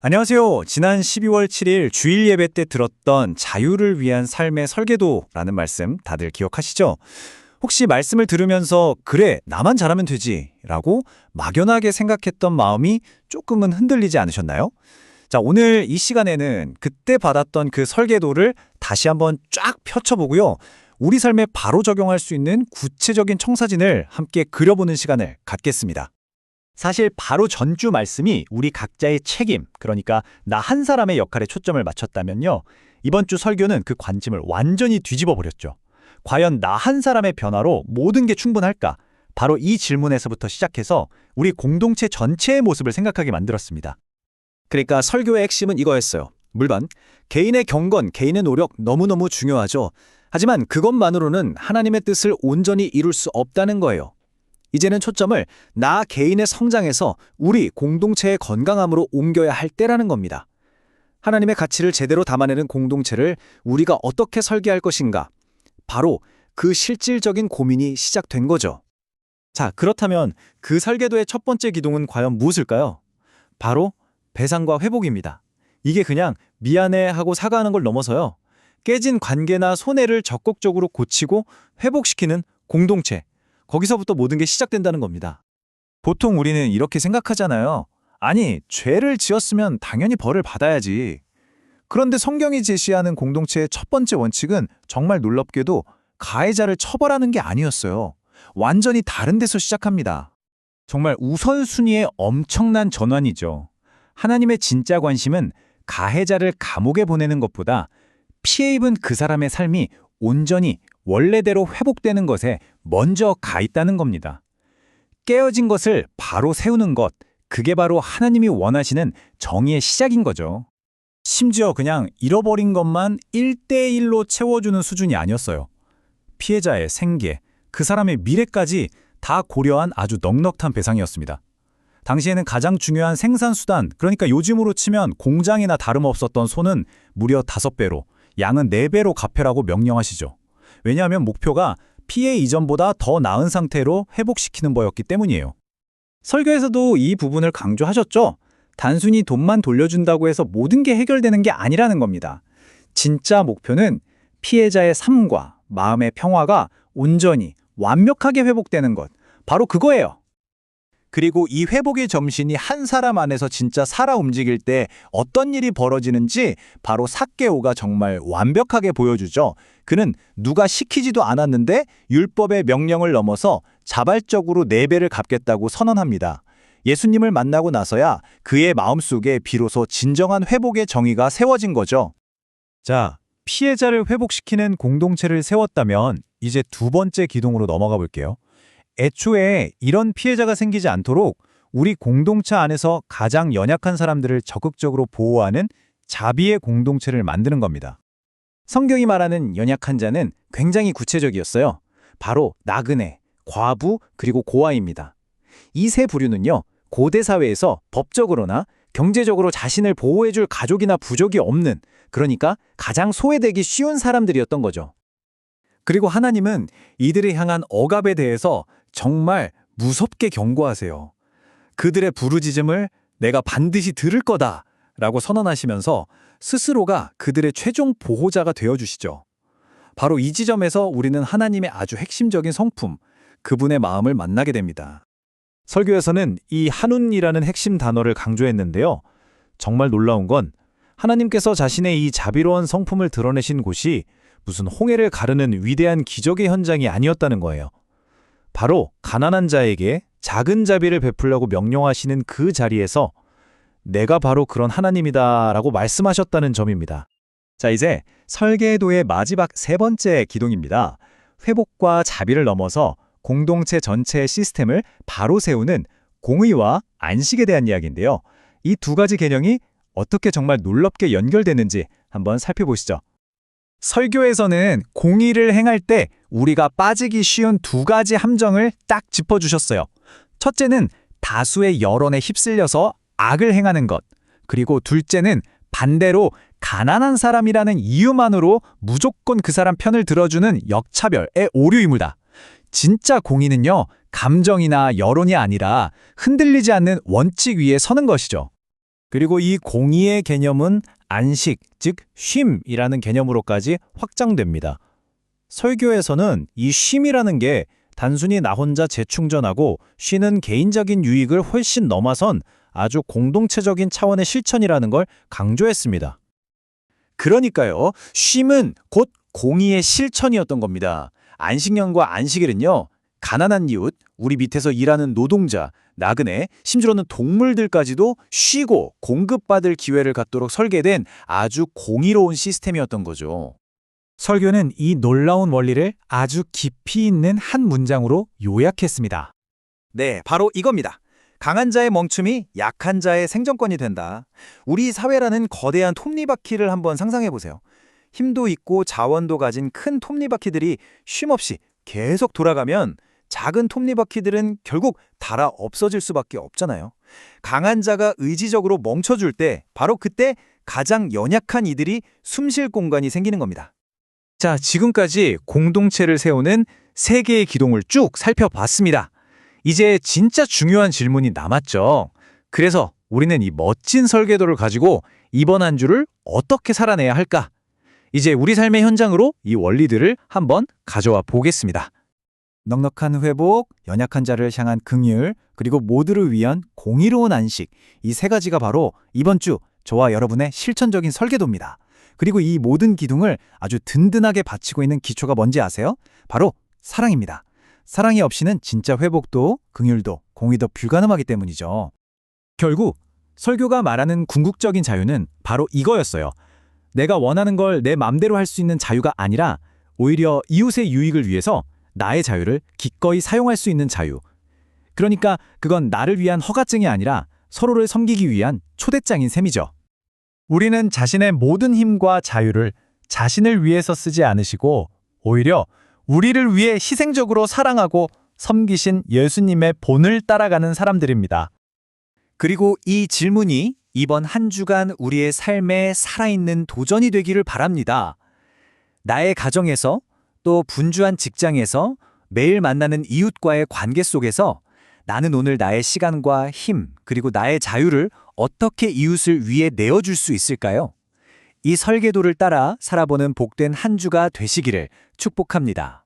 안녕하세요. 지난 12월 7일 주일 예배 때 들었던 자유를 위한 삶의 설계도라는 말씀 다들 기억하시죠? 혹시 말씀을 들으면서 그래, 나만 잘하면 되지 라고 막연하게 생각했던 마음이 조금은 흔들리지 않으셨나요? 자, 오늘 이 시간에는 그때 받았던 그 설계도를 다시 한번 쫙 펼쳐보고요. 우리 삶에 바로 적용할 수 있는 구체적인 청사진을 함께 그려보는 시간을 갖겠습니다. 사실 바로 전주 말씀이 우리 각자의 책임, 그러니까 나 한 사람의 역할에 초점을 맞췄다면요. 이번 주 설교는 그 관점을 완전히 뒤집어 버렸죠. 과연 나 한 사람의 변화로 모든 게 충분할까? 바로 이 질문에서부터 시작해서 우리 공동체 전체의 모습을 생각하게 만들었습니다. 그러니까 설교의 핵심은 이거였어요. 물론 개인의 경건, 개인의 노력 너무너무 중요하죠. 하지만 그것만으로는 하나님의 뜻을 온전히 이룰 수 없다는 거예요. 이제는 초점을 나 개인의 성장에서 우리 공동체의 건강함으로 옮겨야 할 때라는 겁니다. 하나님의 가치를 제대로 담아내는 공동체를 우리가 어떻게 설계할 것인가? 바로 그 실질적인 고민이 시작된 거죠. 자, 그렇다면 그 설계도의 첫 번째 기둥은 과연 무엇일까요? 바로 배상과 회복입니다. 이게 그냥 미안해 하고 사과하는 걸 넘어서요. 깨진 관계나 손해를 적극적으로 고치고 회복시키는 공동체. 거기서부터 모든 게 시작된다는 겁니다. 보통 우리는 이렇게 생각하잖아요. 아니, 죄를 지었으면 당연히 벌을 받아야지. 그런데 성경이 제시하는 공동체의 첫 번째 원칙은 정말 놀랍게도 가해자를 처벌하는 게 아니었어요. 완전히 다른 데서 시작합니다. 정말 우선순위의 엄청난 전환이죠. 하나님의 진짜 관심은 가해자를 감옥에 보내는 것보다 피해 입은 그 사람의 삶이 온전히 원래대로 회복되는 것에 먼저 가 있다는 겁니다. 깨어진 것을 바로 세우는 것, 그게 바로 하나님이 원하시는 정의의 시작인 거죠. 심지어 그냥 잃어버린 것만 1대1로 채워주는 수준이 아니었어요. 피해자의 생계, 그 사람의 미래까지 다 고려한 아주 넉넉한 배상이었습니다. 당시에는 가장 중요한 생산수단, 그러니까 요즘으로 치면 공장이나 다름없었던 소는 무려 5배로, 양은 4배로 갚으라고 명령하시죠. 왜냐하면 목표가 피해 이전보다 더 나은 상태로 회복시키는 거였기 때문이에요. 설교에서도 이 부분을 강조하셨죠? 단순히 돈만 돌려준다고 해서 모든 게 해결되는 게 아니라는 겁니다. 진짜 목표는 피해자의 삶과 마음의 평화가 온전히 완벽하게 회복되는 것, 바로 그거예요. 그리고 이 회복의 점신이 한 사람 안에서 진짜 살아 움직일 때 어떤 일이 벌어지는지 바로 삭개오가 정말 완벽하게 보여주죠. 그는 누가 시키지도 않았는데 율법의 명령을 넘어서 자발적으로 4배를 갚겠다고 선언합니다. 예수님을 만나고 나서야 그의 마음속에 비로소 진정한 회복의 정의가 세워진 거죠. 자, 피해자를 회복시키는 공동체를 세웠다면 이제 두 번째 기둥으로 넘어가 볼게요. 애초에 이런 피해자가 생기지 않도록 우리 공동체 안에서 가장 연약한 사람들을 적극적으로 보호하는 자비의 공동체를 만드는 겁니다. 성경이 말하는 연약한 자는 굉장히 구체적이었어요. 바로 나그네, 과부, 그리고 고아입니다. 이 세 부류는요, 고대 사회에서 법적으로나 경제적으로 자신을 보호해줄 가족이나 부족이 없는, 그러니까 가장 소외되기 쉬운 사람들이었던 거죠. 그리고 하나님은 이들을 향한 억압에 대해서 정말 무섭게 경고하세요. 그들의 부르짖음을 내가 반드시 들을 거다 라고 선언하시면서 스스로가 그들의 최종 보호자가 되어주시죠. 바로 이 지점에서 우리는 하나님의 아주 핵심적인 성품, 그분의 마음을 만나게 됩니다. 설교에서는 이 한운이라는 핵심 단어를 강조했는데요. 정말 놀라운 건 하나님께서 자신의 이 자비로운 성품을 드러내신 곳이 무슨 홍해를 가르는 위대한 기적의 현장이 아니었다는 거예요. 바로 가난한 자에게 작은 자비를 베풀려고 명령하시는 그 자리에서 내가 바로 그런 하나님이다 라고 말씀하셨다는 점입니다. 자, 이제 설계도의 마지막 세 번째 기둥입니다. 회복과 자비를 넘어서 공동체 전체의 시스템을 바로 세우는 공의와 안식에 대한 이야기인데요. 이 두 가지 개념이 어떻게 정말 놀랍게 연결되는지 한번 살펴보시죠. 설교에서는 공의를 행할 때 우리가 빠지기 쉬운 두 가지 함정을 딱 짚어주셨어요. 첫째는 다수의 여론에 휩쓸려서 악을 행하는 것. 그리고 둘째는 반대로 가난한 사람이라는 이유만으로 무조건 그 사람 편을 들어주는 역차별의 오류이물다. 진짜 공의는요, 감정이나 여론이 아니라 흔들리지 않는 원칙 위에 서는 것이죠. 그리고 이 공의의 개념은 안식, 즉 쉼이라는 개념으로까지 확장됩니다. 설교에서는 이 쉼이라는 게 단순히 나 혼자 재충전하고 쉬는 개인적인 유익을 훨씬 넘어선 아주 공동체적인 차원의 실천이라는 걸 강조했습니다. 그러니까요, 쉼은 곧 공의의 실천이었던 겁니다. 안식년과 안식일은요, 가난한 이웃, 우리 밑에서 일하는 노동자, 나그네, 심지어는 동물들까지도 쉬고 공급받을 기회를 갖도록 설계된 아주 공의로운 시스템이었던 거죠. 설교는 이 놀라운 원리를 아주 깊이 있는 한 문장으로 요약했습니다. 네, 바로 이겁니다. 강한 자의 멈춤이 약한 자의 생존권이 된다. 우리 사회라는 거대한 톱니바퀴를 한번 상상해 보세요. 힘도 있고 자원도 가진 큰 톱니바퀴들이 쉼없이 계속 돌아가면 작은 톱니바퀴들은 결국 닳아 없어질 수밖에 없잖아요. 강한 자가 의지적으로 멈춰줄 때 바로 그때 가장 연약한 이들이 숨쉴 공간이 생기는 겁니다. 자, 지금까지 공동체를 세우는 세 개의 기둥을 쭉 살펴봤습니다. 이제 진짜 중요한 질문이 남았죠. 그래서 우리는 이 멋진 설계도를 가지고 이번 한 주를 어떻게 살아내야 할까? 이제 우리 삶의 현장으로 이 원리들을 한번 가져와 보겠습니다. 넉넉한 회복, 연약한 자를 향한 긍휼, 그리고 모두를 위한 공의로운 안식, 이 세 가지가 바로 이번 주 저와 여러분의 실천적인 설계도입니다. 그리고 이 모든 기둥을 아주 든든하게 받치고 있는 기초가 뭔지 아세요? 바로 사랑입니다. 사랑이 없이는 진짜 회복도, 긍휼도, 공의도 불가능하기 때문이죠. 결국 설교가 말하는 궁극적인 자유는 바로 이거였어요. 내가 원하는 걸 내 맘대로 할 수 있는 자유가 아니라 오히려 이웃의 유익을 위해서 나의 자유를 기꺼이 사용할 수 있는 자유. 그러니까 그건 나를 위한 허가증이 아니라 서로를 섬기기 위한 초대장인 셈이죠. 우리는 자신의 모든 힘과 자유를 자신을 위해서 쓰지 않으시고 오히려 우리를 위해 희생적으로 사랑하고 섬기신 예수님의 본을 따라가는 사람들입니다. 그리고 이 질문이 이번 한 주간 우리의 삶에 살아있는 도전이 되기를 바랍니다. 나의 가정에서 또 분주한 직장에서 매일 만나는 이웃과의 관계 속에서 나는 오늘 나의 시간과 힘 그리고 나의 자유를 어떻게 이웃을 위해 내어줄 수 있을까요? 이 설계도를 따라 살아보는 복된 한 주가 되시기를 축복합니다.